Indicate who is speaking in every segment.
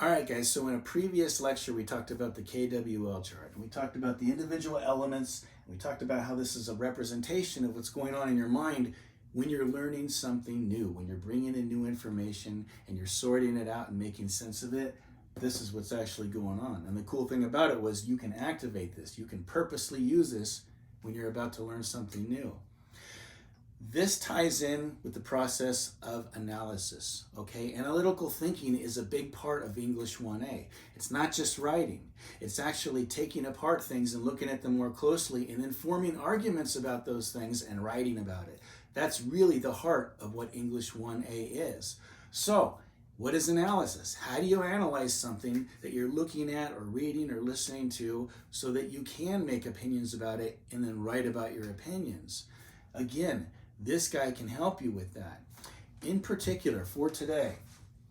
Speaker 1: All right, guys, so in a previous lecture, we talked about the KWL chart, and we talked about the individual elements, and we talked about how this is a representation of what's going on in your mind when you're learning something new, when you're bringing in new information and you're sorting it out and making sense of it. This is what's actually going on. And the cool thing about it was you can activate this. You can purposely use this when you're about to learn something new. This ties in with the process of analysis, okay? Analytical thinking is a big part of English 1A. It's not just writing. It's actually taking apart things and looking at them more closely and then forming arguments about those things and writing about it. That's really the heart of what English 1A is. So, what is analysis? How do you analyze something that you're looking at or reading or listening to so that you can make opinions about it and then write about your opinions? Again, this guy can help you with that. In particular, for today,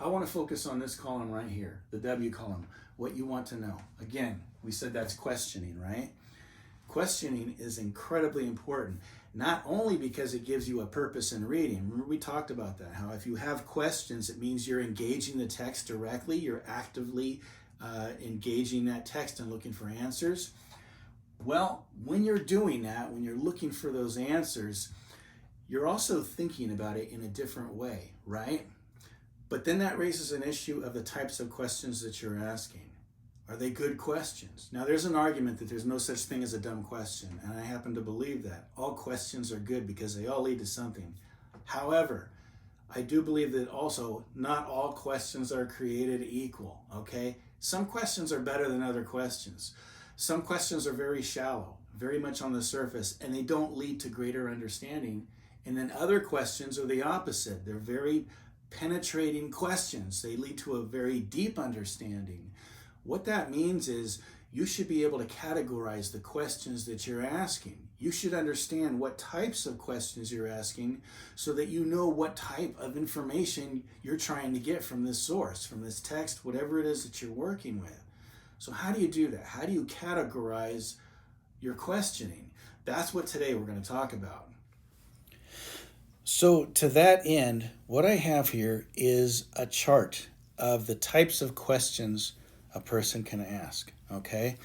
Speaker 1: I want to focus on this column right here, the W column, what you want to know. Again, we said that's questioning, right? Questioning is incredibly important, not only because it gives you a purpose in reading. Remember we talked about that, how if you have questions, it means you're engaging the text directly, you're actively engaging that text and looking for answers. Well, when you're doing that, when you're looking for those answers, you're also thinking about it in a different way, right? But then that raises an issue of the types of questions that you're asking. Are they good questions? Now, there's an argument that there's no such thing as a dumb question, and I happen to believe that. All questions are good because they all lead to something. However, I do believe that also not all questions are created equal, okay? Some questions are better than other questions. Some questions are very shallow, very much on the surface, and they don't lead to greater understanding. And then other questions are the opposite. They're very penetrating questions. They lead to a very deep understanding. What that means is you should be able to categorize the questions that you're asking. You should understand what types of questions you're asking so that you know what type of information you're trying to get from this source, from this text, whatever it is that you're working with. So how do you do that? How do you categorize your questioning? That's what today we're going to talk about. So to that end, what I have here is a chart of the types of questions a person can ask, okay?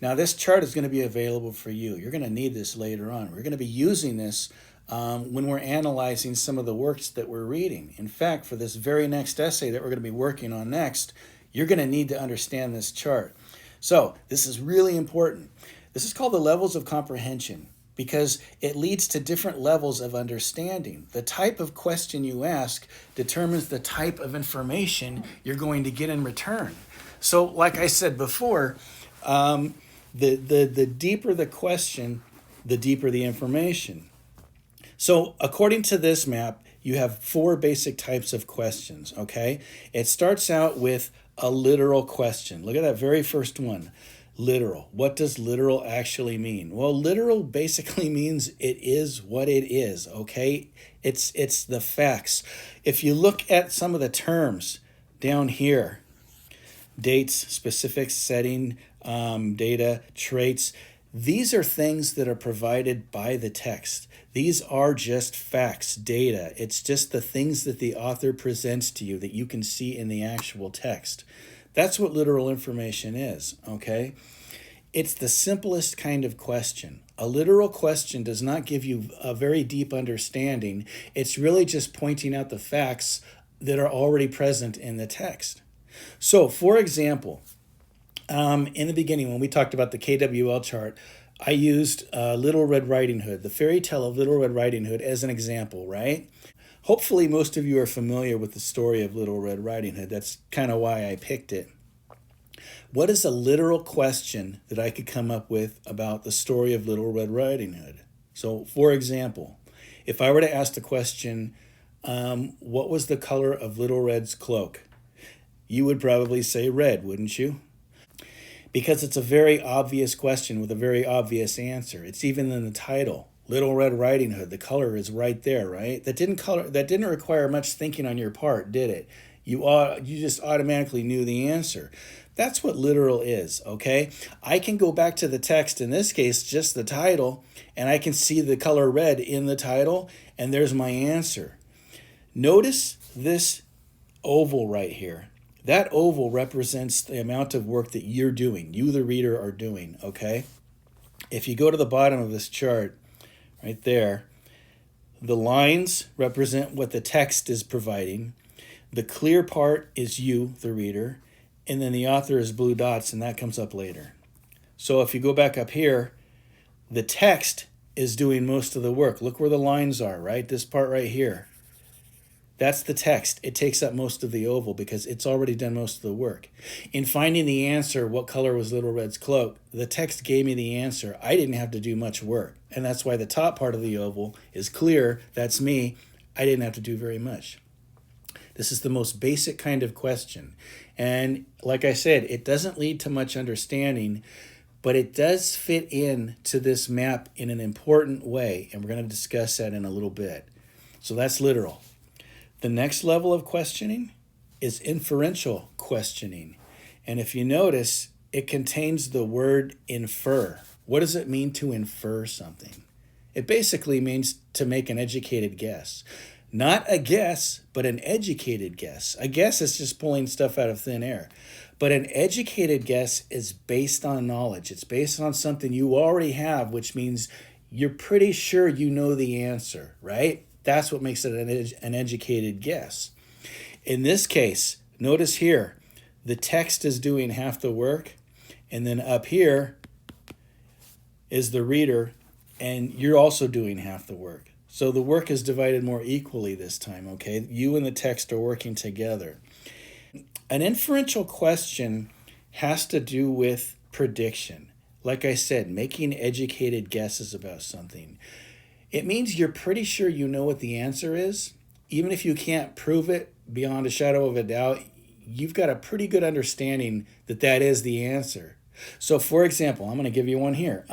Speaker 1: Now this chart is going to be available for you. You're going to need this later on. We're going to be using this when we're analyzing some of the works that we're reading. In fact, for this very next essay that we're going to be working on next, you're going to need to understand this chart. So this is really important. This is called the levels of comprehension, because it leads to different levels of understanding. The type of question you ask determines the type of information you're going to get in return. So like I said before, the deeper the question, the deeper the information. So according to this map, you have 4 basic types of questions, okay? It starts out with a literal question. Look at that very first one. Literal. What does literal actually mean? Well, literal basically means it is what it is, okay? It's the facts. If you look at some of the terms down here, dates, specifics, setting, data, traits, these are things that are provided by the text. These are just facts, data. It's just the things that the author presents to you that you can see in the actual text. That's what literal information is, okay? It's the simplest kind of question. A literal question does not give you a very deep understanding. It's really just pointing out the facts that are already present in the text. So, for example, in the beginning when we talked about the KWL chart, I used Little Red Riding Hood, the fairy tale of Little Red Riding Hood, as an example, right? Hopefully most of you are familiar with the story of Little Red Riding Hood. That's kind of why I picked it. What is a literal question that I could come up with about the story of Little Red Riding Hood? So, for example, if I were to ask the question, what was the color of Little Red's cloak? You would probably say red, wouldn't you? Because it's a very obvious question with a very obvious answer. It's even in the title. Little Red Riding Hood, the color is right there, right? That didn't require much thinking on your part, did it? You just automatically knew the answer. That's what literal is, okay? I can go back to the text, in this case, just the title, and I can see the color red in the title, and there's my answer. Notice this oval right here. That oval represents the amount of work that you're doing, you, the reader, are doing, okay? If you go to the bottom of this chart, right there, the lines represent what the text is providing. The clear part is you, the reader, and then the author is blue dots, and that comes up later. So if you go back up here, the text is doing most of the work. Look where the lines are, right? This part right here. That's the text. It takes up most of the oval because it's already done most of the work. In finding the answer, what color was Little Red's cloak, the text gave me the answer. I didn't have to do much work. And that's why the top part of the oval is clear. That's me. I didn't have to do very much. This is the most basic kind of question. And like I said, it doesn't lead to much understanding, but it does fit in to this map in an important way. And we're going to discuss that in a little bit. So that's literal. The next level of questioning is inferential questioning. And if you notice, it contains the word infer. What does it mean to infer something? It basically means to make an educated guess. Not a guess, but an educated guess. A guess is just pulling stuff out of thin air. But an educated guess is based on knowledge. It's based on something you already have, which means you're pretty sure you know the answer, right? That's what makes it an educated guess. In this case, notice here, the text is doing half the work, and then up here is the reader, and you're also doing half the work. So the work is divided more equally this time, okay? You and the text are working together. An inferential question has to do with prediction. Like I said, making educated guesses about something. It means you're pretty sure you know what the answer is. Even if you can't prove it beyond a shadow of a doubt, you've got a pretty good understanding that that is the answer. So for example, I'm going to give you one here.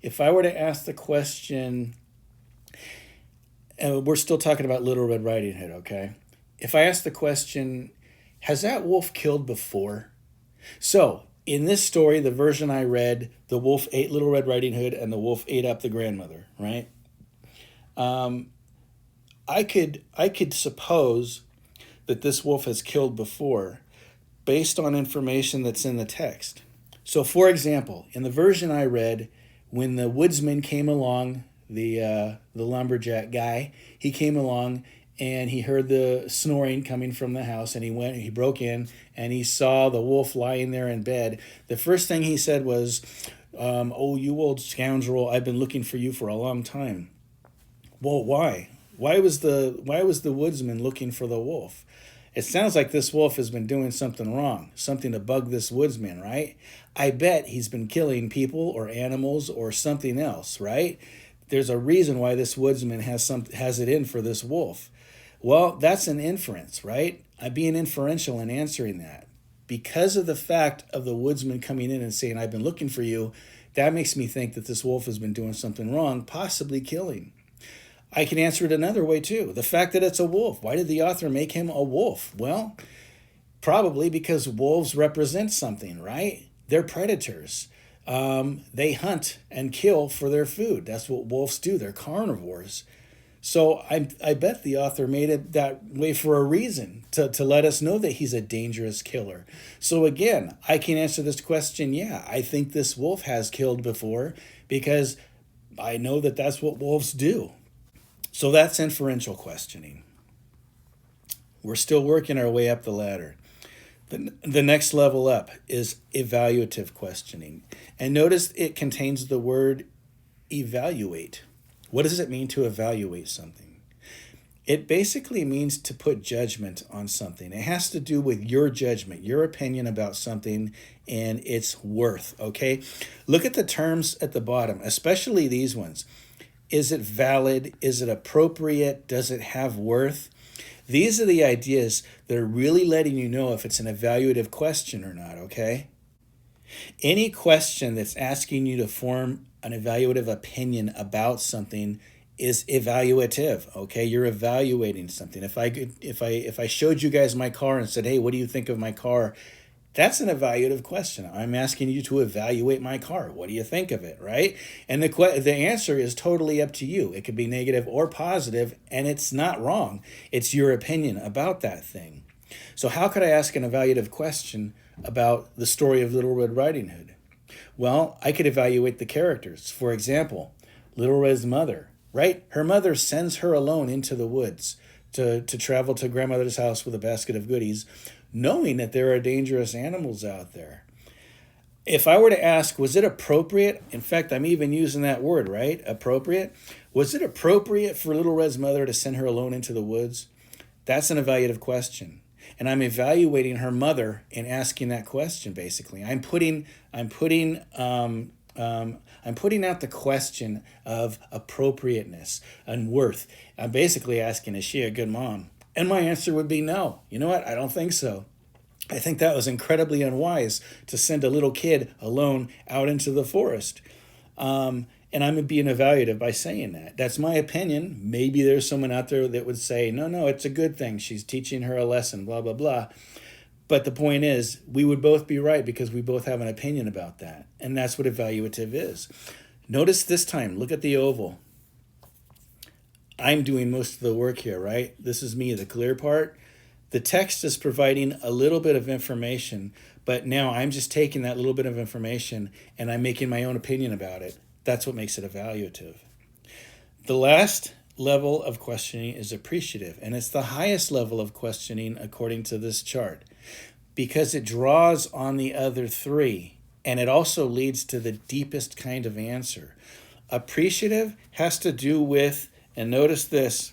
Speaker 1: If I were to ask the question, and we're still talking about Little Red Riding Hood, okay? If I ask the question, has that wolf killed before? So in this story, the version I read, the wolf ate Little Red Riding Hood and the wolf ate up the grandmother, right? I could suppose that this wolf has killed before based on information that's in the text. So for example, in the version I read, when the woodsman came along, the lumberjack guy, he came along and he heard the snoring coming from the house, and he broke in and he saw the wolf lying there in bed. The first thing he said was, "Oh, you old scoundrel, I've been looking for you for a long time." Well, why? Why was the woodsman looking for the wolf? It sounds like this wolf has been doing something wrong, something to bug this woodsman, right? I bet he's been killing people or animals or something else, right? There's a reason why this woodsman has it in for this wolf. Well, that's an inference, right? I'm being inferential in answering that. Because of the fact of the woodsman coming in and saying, "I've been looking for you," that makes me think that this wolf has been doing something wrong, possibly killing. I can answer it another way too. The fact that it's a wolf. Why did the author make him a wolf? Well, probably because wolves represent something, right? They're predators. They hunt and kill for their food. That's what wolves do. They're carnivores. So I bet the author made it that way for a reason, to let us know that he's a dangerous killer. So again, I can answer this question, yeah, I think this wolf has killed before because I know that that's what wolves do. So that's inferential questioning. We're still working our way up the ladder. The next level up is evaluative questioning. And notice it contains the word evaluate. What does it mean to evaluate something? It basically means to put judgment on something. It has to do with your judgment, your opinion about something and its worth, okay? Look at the terms at the bottom, especially these ones. Is it valid? Is it appropriate? Does it have worth? These are the ideas that are really letting you know if it's an evaluative question or not, okay? Any question that's asking you to form an evaluative opinion about something is evaluative, okay? You're evaluating something. If I showed you guys my car and said, "Hey, what do you think of my car?" That's an evaluative question. I'm asking you to evaluate my car. What do you think of it, right? And the answer is totally up to you. It could be negative or positive, and it's not wrong. It's your opinion about that thing. So how could I ask an evaluative question about the story of Little Red Riding Hood? Well, I could evaluate the characters. For example, Little Red's mother, right? Her mother sends her alone into the woods to travel to grandmother's house with a basket of goodies, knowing that there are dangerous animals out there. If I were to ask, was it appropriate? In fact, I'm even using that word, right? Appropriate. Was it appropriate for Little Red's mother to send her alone into the woods? That's an evaluative question. And I'm evaluating her mother in asking that question, basically. I'm putting out the question of appropriateness and worth. I'm basically asking, is she a good mom? And my answer would be no. You know what? I don't think so. I think that was incredibly unwise to send a little kid alone out into the forest. And I'm being evaluative by saying that. That's my opinion. Maybe there's someone out there that would say, no, it's a good thing. She's teaching her a lesson, blah, blah, blah. But the point is, we would both be right because we both have an opinion about that. And that's what evaluative is. Notice this time, look at the oval. I'm doing most of the work here, right? This is me, the clear part. The text is providing a little bit of information, but now I'm just taking that little bit of information and I'm making my own opinion about it. That's what makes it evaluative. The last level of questioning is appreciative, and it's the highest level of questioning according to this chart because it draws on the other three, and it also leads to the deepest kind of answer. Appreciative has to do with, and notice this,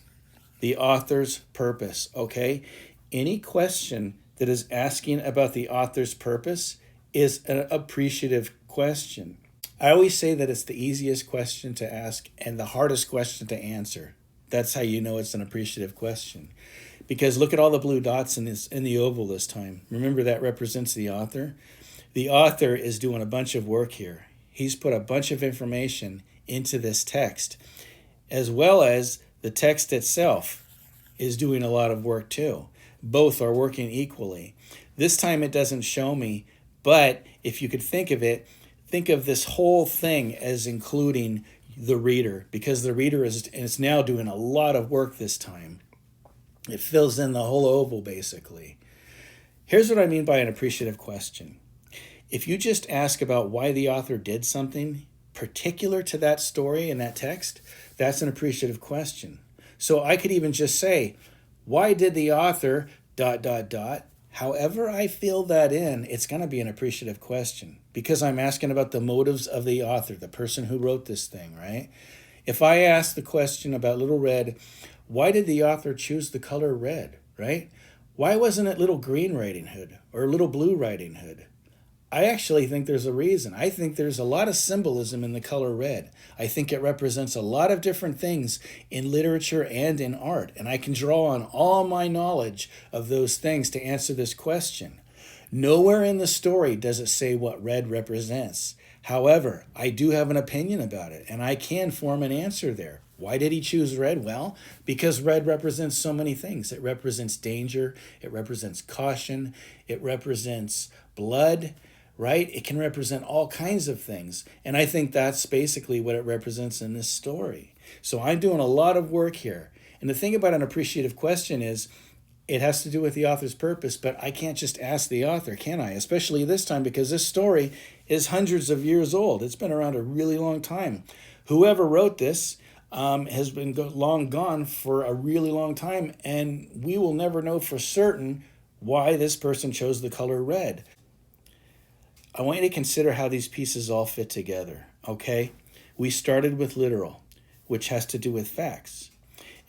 Speaker 1: the author's purpose, okay? Any question that is asking about the author's purpose is an appreciative question. I always say that it's the easiest question to ask and the hardest question to answer. That's how you know it's an appreciative question. Because look at all the blue dots in the oval this time. Remember that represents the author? The author is doing a bunch of work here. He's put a bunch of information into this text, as well as the text itself is doing a lot of work too. Both are working equally. This time it doesn't show me, but if you could think of it, think of this whole thing as including the reader, because the reader is now doing a lot of work this time. It fills in the whole oval, basically. Here's what I mean by an appreciative question. If you just ask about why the author did something particular to that story and that text, that's an appreciative question. So I could even just say, why did the author ... However I fill that in, it's going to be an appreciative question because I'm asking about the motives of the author, the person who wrote this thing, right? If I ask the question about Little Red, why did the author choose the color red, right? Why wasn't it Little Green Riding Hood or Little Blue Riding Hood? I actually think there's a reason. I think there's a lot of symbolism in the color red. I think it represents a lot of different things in literature and in art, and I can draw on all my knowledge of those things to answer this question. Nowhere in the story does it say what red represents. However, I do have an opinion about it, and I can form an answer there. Why did he choose red? Well, because red represents so many things. It represents danger, it represents caution, it represents blood, right? It can represent all kinds of things. And I think that's basically what it represents in this story. So I'm doing a lot of work here. And the thing about an appreciative question is it has to do with the author's purpose, but I can't just ask the author, can I? Especially this time because this story is hundreds of years old. It's been around a really long time. Whoever wrote this has been long gone for a really long time, and we will never know for certain why this person chose the color red. I want you to consider how these pieces all fit together, okay? We started with literal, which has to do with facts.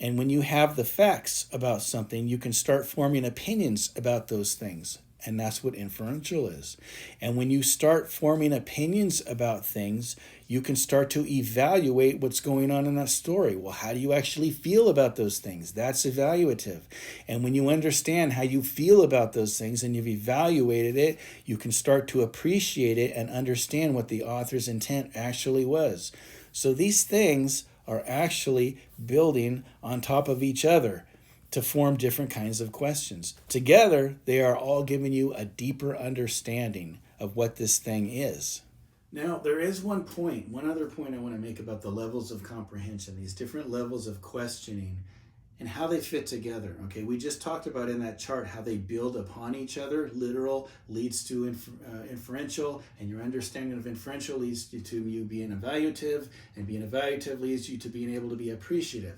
Speaker 1: And when you have the facts about something, you can start forming opinions about those things. And that's what inferential is. And when you start forming opinions about things, you can start to evaluate what's going on in that story. Well, how do you actually feel about those things? That's evaluative. And when you understand how you feel about those things and you've evaluated it, you can start to appreciate it and understand what the author's intent actually was. So these things are actually building on top of each other to form different kinds of questions. Together, they are all giving you a deeper understanding of what this thing is. Now, there is one other point I want to make about the levels of comprehension, these different levels of questioning and how they fit together. Okay, we just talked about in that chart how they build upon each other. Literal leads to inferential, and your understanding of inferential leads you to you being evaluative, and being evaluative leads you to being able to be appreciative.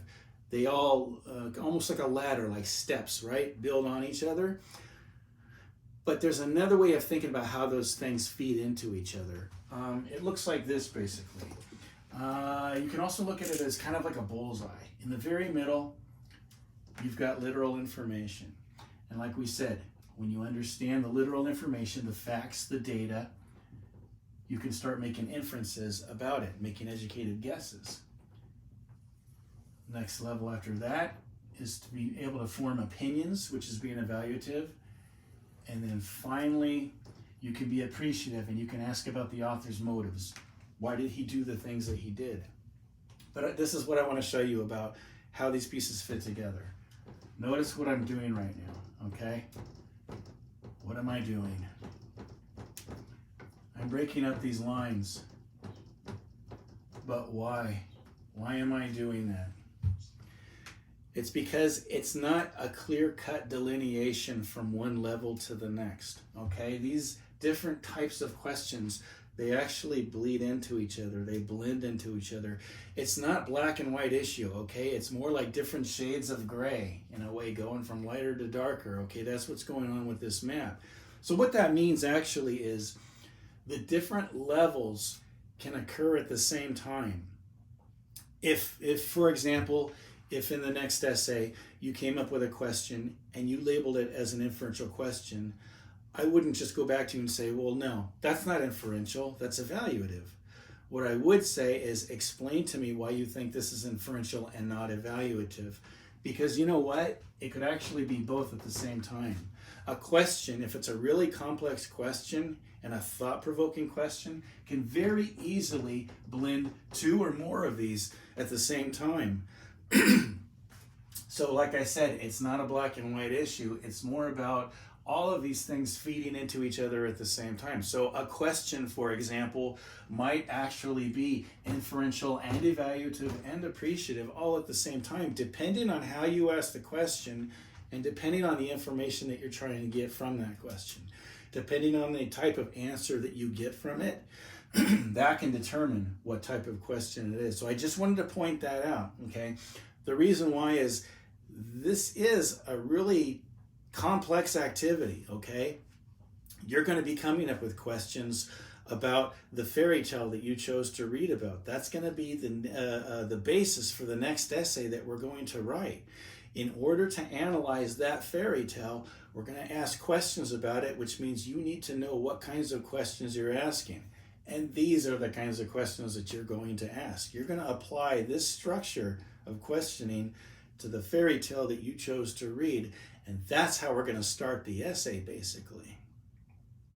Speaker 1: They all, almost like a ladder, like steps, right? Build on each other. But there's another way of thinking about how those things feed into each other. It looks like this, basically. You can also look at it as kind of like a bullseye. In the very middle, you've got literal information. And like we said, when you understand the literal information, the facts, the data, you can start making inferences about it, making educated guesses. Next level after that is to be able to form opinions, which is being evaluative. And then finally, you can be appreciative, and you can ask about the author's motives. Why did he do the things that he did? But this is what I want to show you about how these pieces fit together. Notice what I'm doing right now, okay? What am I doing? I'm breaking up these lines. But why? Why am I doing that? It's because it's not a clear-cut delineation from one level to the next, okay? These different types of questions, they actually bleed into each other. They blend into each other. It's not black and white issue, okay? It's more like different shades of gray, in a way, going from lighter to darker, okay? That's what's going on with this map. So what that means actually is the different levels can occur at the same time. If for example, if in the next essay you came up with a question and you labeled it as an inferential question, I wouldn't just go back to you and say, well, no, that's not inferential, that's evaluative. What I would say is, explain to me why you think this is inferential and not evaluative. Because you know what? It could actually be both at the same time. A question, if it's a really complex question and a thought-provoking question, can very easily blend two or more of these at the same time. So like I said, it's not a black and white issue. It's more about all of these things feeding into each other at the same time. So a question, for example, might actually be inferential and evaluative and appreciative all at the same time, depending on how you ask the question and depending on the information that you're trying to get from that question. Depending on the type of answer that you get from it, that can determine what type of question it is. So I just wanted to point that out, okay? The reason why is this is a really complex activity, okay? You're going to be coming up with questions about the fairy tale that you chose to read about. That's going to be the basis for the next essay that we're going to write. In order to analyze that fairy tale, we're going to ask questions about it, which means you need to know what kinds of questions you're asking. And these are the kinds of questions that you're going to ask. You're going to apply this structure of questioning to the fairy tale that you chose to read, and that's how we're going to start the essay, basically.